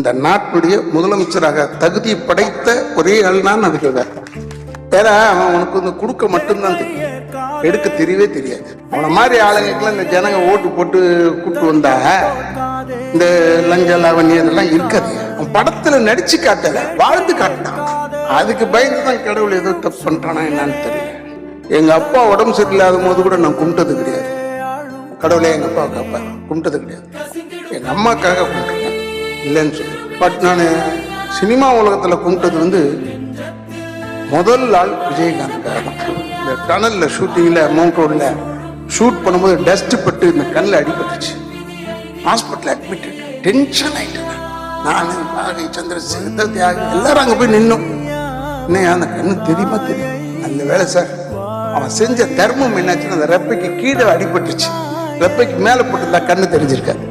இந்த நாட்டுடைய முதலமைச்சராக தகுதி படைத்த ஒரே ஆள்னா நான் விஜயகாந்த். வேற அவன் உனக்கு வந்து கொடுக்க மட்டும்தான் தெரியும், எடுக்க தெரியவே தெரியாது. அவனை மாதிரி ஆளுங்களுக்கெல்லாம் இந்த ஜனங்க ஓட்டு போட்டு கூட்டு வந்தா இந்த லஞ்ச லாவணி இதெல்லாம் இருக்காது. அவன் படத்துல நடிச்சு காட்டல, வாழ்ந்து காட்டினான். அதுக்கு பயந்துதான் கடவுள் ஏதோ தப்பு பண்ணிட்டானா என்னன்னு தெரியல. எங்க அப்பா உடம்பு சரியில்லாத போது கூட நான் கும்பிட்டது கிடையாது. கடவுளே எங்க அப்பாவுக்கு அப்பா கும்பிட்டது கிடையாது, எங்க அம்மாக்காக கும்பிட்டுருக்கேன் இல்லைன்னு சொல்லி. பட் நான் சினிமா உலகத்துல கும்பிட்டது வந்து முதல் ஆள் விஜயகாந்த்காக தான். இந்த டனல்ல ஷூட்டிங்ல மவுண்ட் ரோட்ல ஷூட் பண்ணும்போது டஸ்ட் பட்டு இந்த கண்ணில் அடிபட்டுச்சு. ஹாஸ்பிட்டல் அட்மிட், டென்ஷன் ஆயிட்டேன். நான் பாரதி சந்திரசேகர் தியாகி எல்லாரும் அங்கே போய் நின்னோம். இன்னும் அந்த கண்ணு தெரியுமா தெரியும். நல்ல வேலை சார், அவன் செஞ்ச தர்மம் என்னாச்சுன்னு அந்த ரெப்பைக்கு கீழே அடிபட்டுச்சு. ரெப்பைக்கு மேலே போட்டுருந்தா கண்ணு தெரிஞ்சிருக்காது.